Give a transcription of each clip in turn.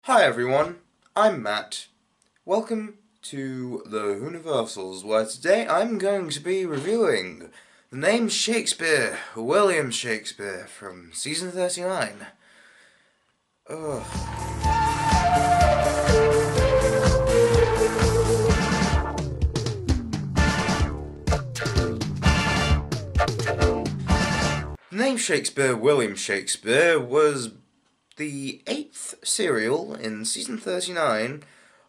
Hi everyone, I'm Matt. Welcome to the Universals, where today I'm going to be reviewing the name Shakespeare, William Shakespeare, from season 39. Ugh. The name Shakespeare, William Shakespeare, was the 8th serial in season 39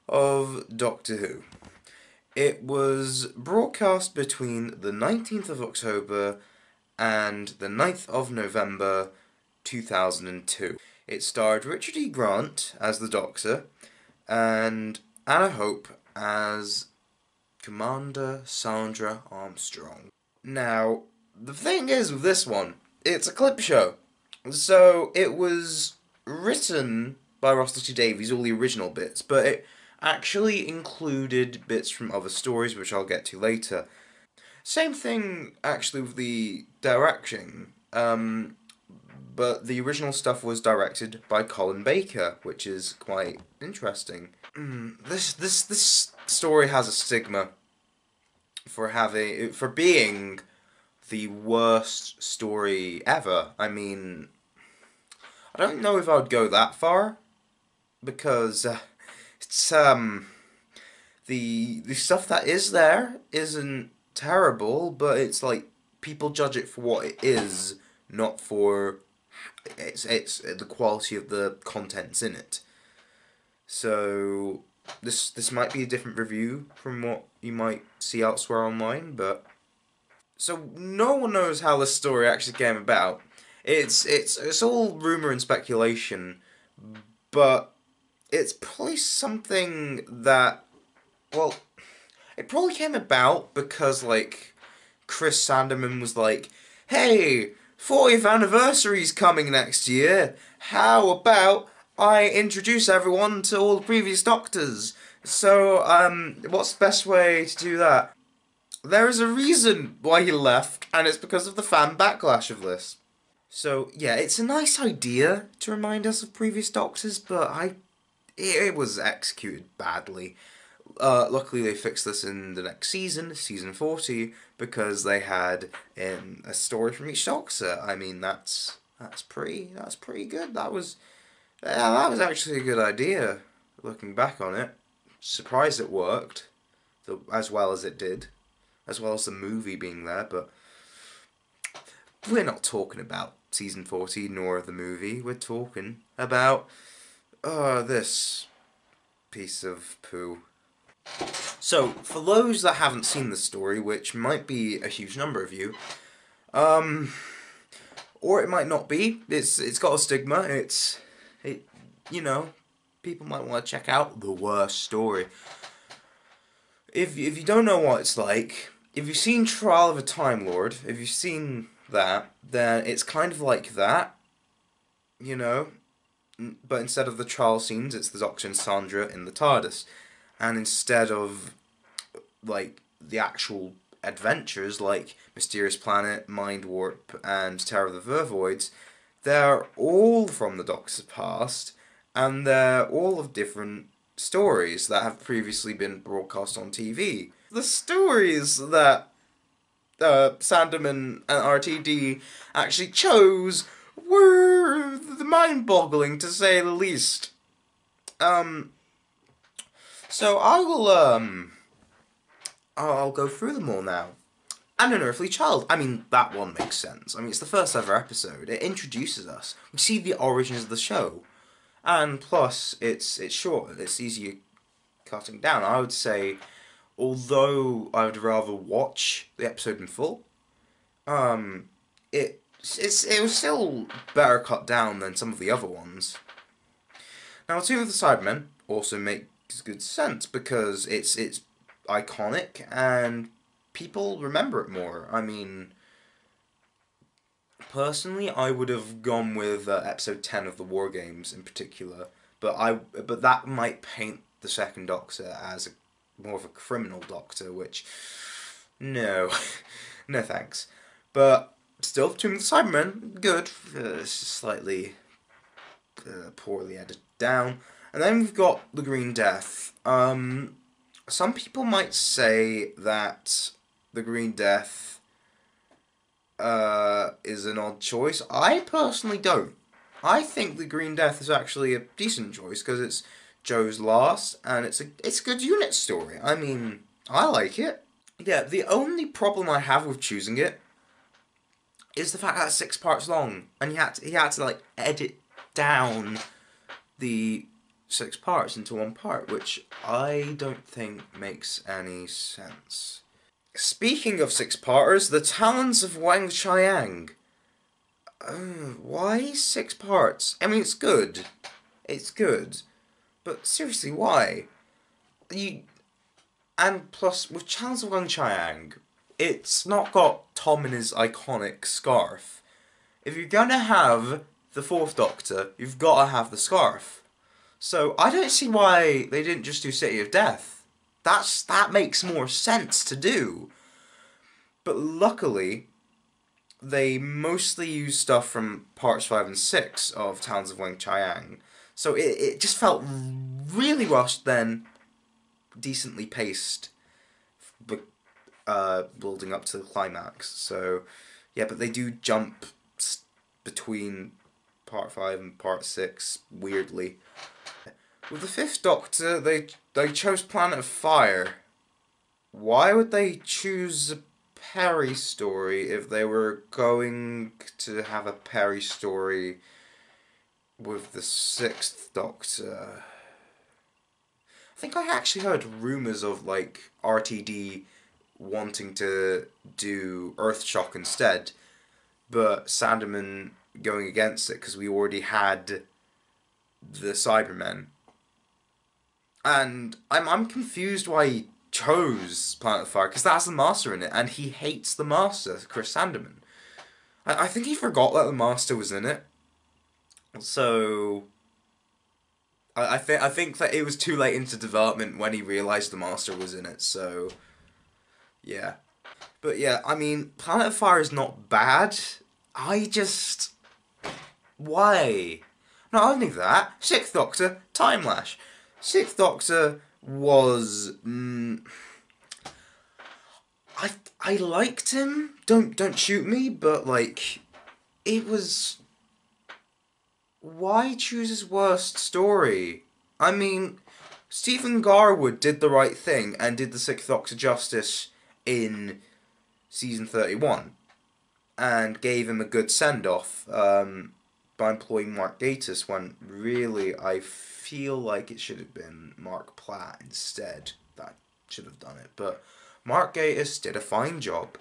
of Doctor Who. It was broadcast between the 19th of October and the 9th of November 2002. It starred Richard E. Grant as the Doctor and Anna Hope as Commander Sandra Armstrong. Now, the thing is with this one, it's a clip show. So it was written by Russell T Davies, all the original bits, but it actually included bits from other stories, which I'll get to later. Same thing, actually, with the directing, but the original stuff was directed by Colin Baker, which is quite interesting. This story has a stigma for being the worst story ever. I mean, I don't know if I would go that far, because it's the stuff that is there isn't terrible, but it's like people judge it for what it is, not for it's the quality of the contents in it. So this might be a different review from what you might see elsewhere online, but so no one knows how this story actually came about. It's all rumor and speculation, but it's probably something that, well, it probably came about because, like, Chris Sanderman was like, hey, 40th anniversary's coming next year, how about I introduce everyone to all the previous Doctors? So, what's the best way to do that? There is a reason why he left, and it's because of the fan backlash of this. So, yeah, it's a nice idea to remind us of previous Doctors, but it was executed badly. Luckily they fixed this in the next season, season 40, because they had a story from each Doctor. I mean, that's pretty good. That was actually a good idea, looking back on it. Surprised it worked, as well as it did, as well as the movie being there, but we're not talking about season 40 nor the movie. We're talking about this piece of poo. So, for those that haven't seen the story, which might be a huge number of you, or it might not be, it's got a stigma, you know, people might want to check out the worst story. If you don't know what it's like, if you've seen Trial of a Time Lord, if you've seen that, then it's kind of like that, you know, but instead of the trial scenes, it's the Doctor and Sandra in the TARDIS. And instead of, like, the actual adventures, like Mysterious Planet, Mind Warp, and Terror of the Vervoids, they're all from the Doctor's past, and they're all of different stories that have previously been broadcast on TV. The stories that Sanderman and RTD actually chose were mind-boggling, to say the least. So I'll go through them all now. An Unearthly Child. I mean, that one makes sense. I mean, it's the first ever episode. It introduces us. We see the origins of the show. And plus, it's short. It's easier cutting down. I would say, although I would rather watch the episode in full, it was still better cut down than some of the other ones. Now, Two of the Cybermen also makes good sense because it's iconic and people remember it more. I mean, personally, I would have gone with episode 10 of the War Games in particular, but that might paint the second Doctor as more of a criminal Doctor, which no, no thanks. But still, Tomb of the Cybermen, good. It's slightly poorly edited down. And then we've got the Green Death. Some people might say that the Green Death is an odd choice. I personally don't. I think the Green Death is actually a decent choice because it's Joe's last, and it's a good unit story. I mean, I like it. Yeah, the only problem I have with choosing it is the fact that it's 6 parts long, and he had to like edit down the 6 parts into 1 part, which I don't think makes any sense. Speaking of 6-parters, The Talons of Wang Chiang. Why 6 parts? I mean, it's good. It's good. But seriously, why? And plus, with Talons of Wang Chiang, it's not got Tom in his iconic scarf. If you're gonna have the 4th Doctor, you've gotta have the scarf. So, I don't see why they didn't just do City of Death. That makes more sense to do. But luckily, they mostly use stuff from parts 5 and 6 of Talons of Wang Chiang. So it just felt really rushed, then decently paced, but building up to the climax. So, yeah, but they do jump between part 5 and part 6, weirdly. With the 5th Doctor, they chose Planet of Fire. Why would they choose a Perry story if they were going to have a Perry story with the 6th Doctor? I think I actually heard rumours of, like, RTD wanting to do Earthshock instead, but Sandeman going against it because we already had the Cybermen. And I'm confused why he chose Planet of Fire, because that has the Master in it, and he hates the Master, Chris Sandeman. I think he forgot that the Master was in it. So I think that it was too late into development when he realised the Master was in it, so yeah. But yeah, I mean, Planet of Fire is not bad. Why? Not only that, 6th Doctor, Time Lash. 6th Doctor was I liked him. Don't shoot me, but like it was, why choose his worst story? I mean, Stephen Garwood did the right thing and did the 6th Doctor justice in season 31 and gave him a good send-off by employing Mark Gatiss, when really I feel like it should have been Mark Platt instead that should have done it. But Mark Gatiss did a fine job.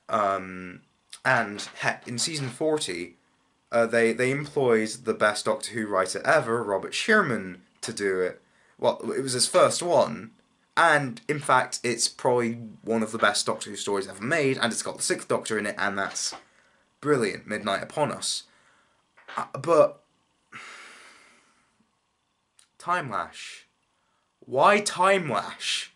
And heck, in season 40, they employed the best Doctor Who writer ever, Robert Sherman, to do it. Well, it was his first one, and in fact, it's probably one of the best Doctor Who stories ever made, and it's got the 6th Doctor in it, and that's brilliant. Midnight Upon Us. But Time Lash. Why Time Lash?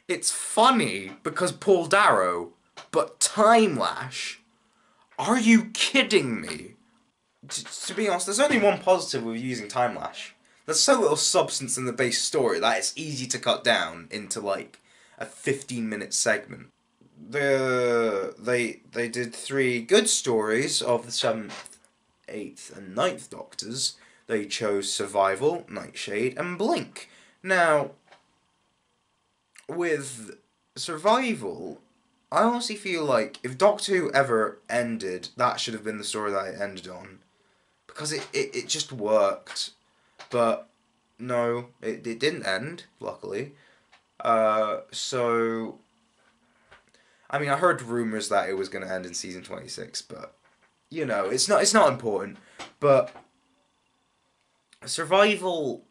It's funny because Paul Darrow, but Time Lash? Are you kidding me? To be honest, there's only one positive with using Time Lash. There's so little substance in the base story that it's easy to cut down into like a 15-minute segment. They did 3 good stories of the 7th, 8th and 9th Doctors. They chose Survival, Nightshade and Blink. Now, with Survival, I honestly feel like if Doctor Who ever ended, that should have been the story that it ended on. Because it just worked. But no, it didn't end, luckily. So I mean, I heard rumours that it was going to end in season 26, but you know, it's not important. But Survival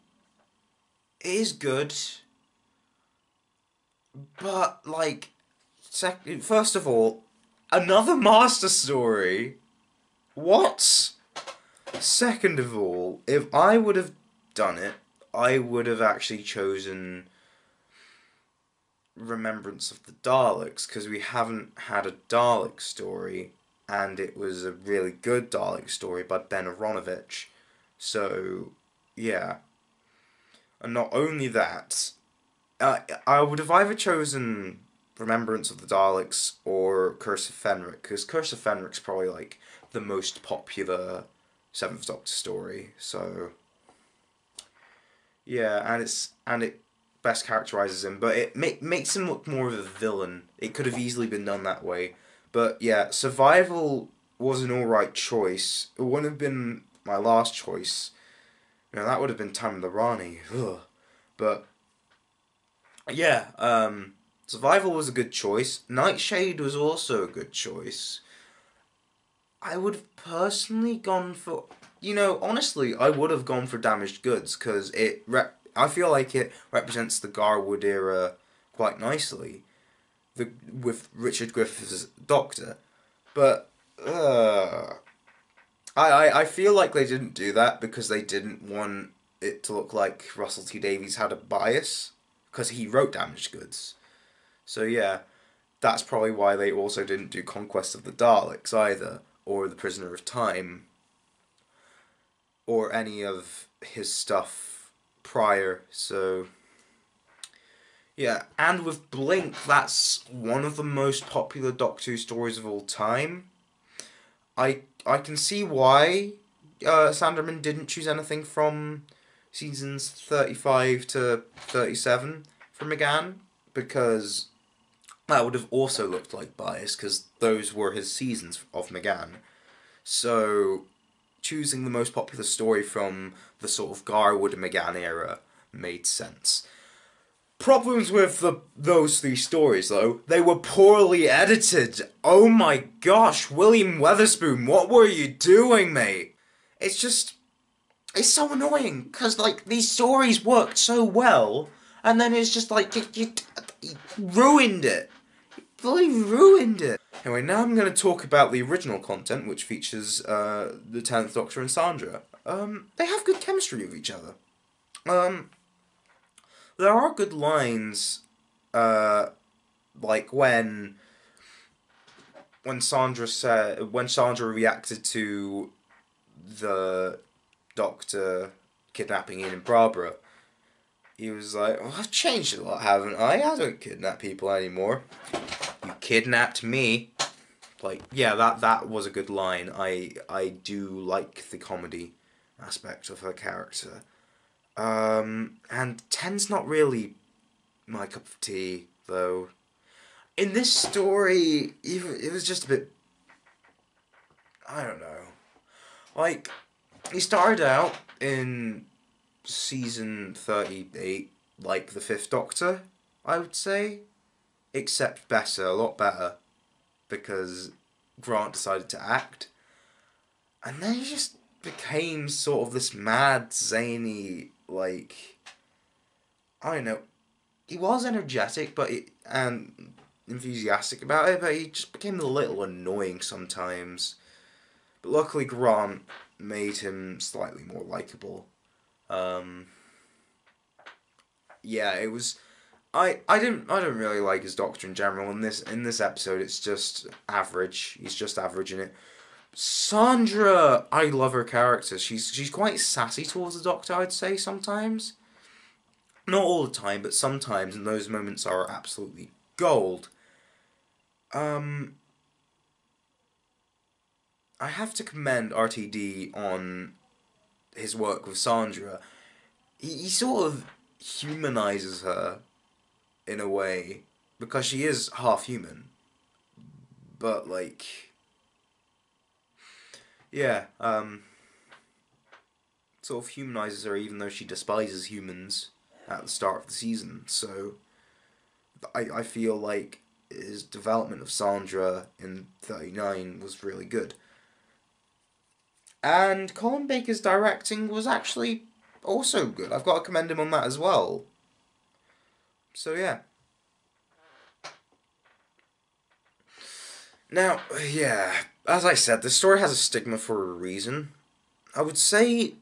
is good, but like, first of all, another Master story. What? Second of all, if I would have done it, I would have actually chosen Remembrance of the Daleks, because we haven't had a Dalek story, and it was a really good Dalek story by Ben Aronovich. So, yeah. And not only that, I would have either chosen Remembrance of the Daleks or Curse of Fenric, because Curse of Fenric's probably like the most popular Seventh Doctor story. So yeah, and it best characterizes him, but it makes him look more of a villain. It could have easily been done that way, but yeah, Survival was an alright choice. It wouldn't have been my last choice. You know, that would have been Time of the Rani. Ugh. But yeah, Survival was a good choice. Nightshade was also a good choice. I would have personally gone for, honestly, I would have gone for Damaged Goods, because I feel like it represents the Garwood era quite nicely, with Richard Griffiths' Doctor. But, I feel like they didn't do that because they didn't want it to look like Russell T Davies had a bias, because he wrote Damaged Goods. So yeah, that's probably why they also didn't do Conquest of the Daleks either, or The Prisoner of Time, or any of his stuff prior. So yeah, and with Blink, that's one of the most popular Doctor Who stories of all time. I can see why Sanderman didn't choose anything from seasons 35 to 37 for McGann, because that would have also looked like bias, because those were his seasons of McGann. So choosing the most popular story from the sort of Garwood and McGann era made sense. Problems with those three stories, though, they were poorly edited. Oh my gosh, William Weatherspoon, what were you doing, mate? It's so annoying, because, like, these stories worked so well, and then it's just like, you ruined it. You bloody ruined it. Anyway, now I'm going to talk about the original content, which features the 10th Doctor and Sandra. They have good chemistry with each other. There are good lines, like when Sandra reacted to the Doctor kidnapping Ian and Barbara. He was like, "Oh, I've changed a lot, haven't I? I don't kidnap people anymore. You kidnapped me." Like, yeah, that was a good line. I do like the comedy aspect of her character. And 10's not really my cup of tea, though. In this story, it was just a bit, I don't know. Like, he started out in season 38 like the Fifth Doctor, I would say. Except better, a lot better. Because Grant decided to act. And then he just became sort of this mad, zany, like, I don't know. He was energetic, and enthusiastic about it, but he just became a little annoying sometimes. But luckily, Grant made him slightly more likable. Yeah, it was. I don't really like his Doctor in general. In this episode, it's just average. He's just average in it. Sandra, I love her character. She's quite sassy towards the Doctor, I'd say, sometimes. Not all the time, but sometimes, and those moments are absolutely gold. I have to commend RTD on his work with Sandra. He sort of humanizes her in a way, because she is half human. But, like, yeah, sort of humanizes her even though she despises humans at the start of the season. So I feel like his development of Sandra in 39 was really good. And Colin Baker's directing was actually also good. I've got to commend him on that as well. So yeah. Now, yeah, as I said, the story has a stigma for a reason. I would say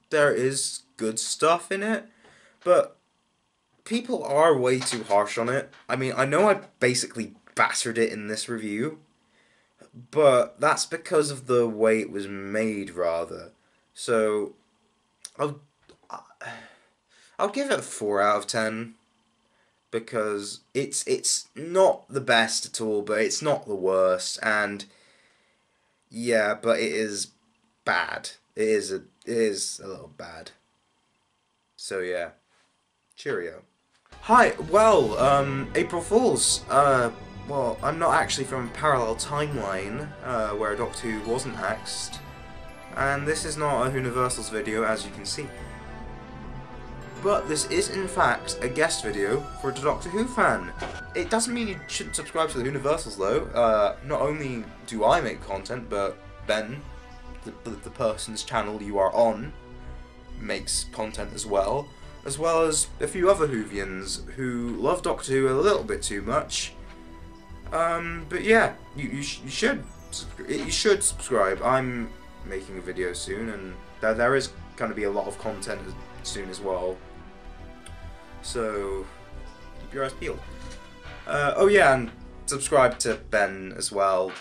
there is good stuff in it, but people are way too harsh on it. I mean, I know I basically battered it in this review, but that's because of the way it was made, rather. So, I'll give it a 4 out of 10 because it's not the best at all, but it's not the worst, and yeah, but it is bad. It is a little bad. So yeah, cheerio. Hi, well, April Fools. Well, I'm not actually from a parallel timeline where Doctor Who wasn't axed, and this is not a Whoniversals video, as you can see. But this is, in fact, a guest video for a DaDoctorWhoFan. It doesn't mean you shouldn't subscribe to the Whoniversals, though. Not only do I make content, but Ben, the person's channel you are on, makes content as well as a few other Whovians who love Doctor Who a little bit too much. But yeah, you should subscribe. I'm making a video soon, and there is going to be a lot of content soon as well. So keep your eyes peeled. Oh yeah, and subscribe to Ben as well.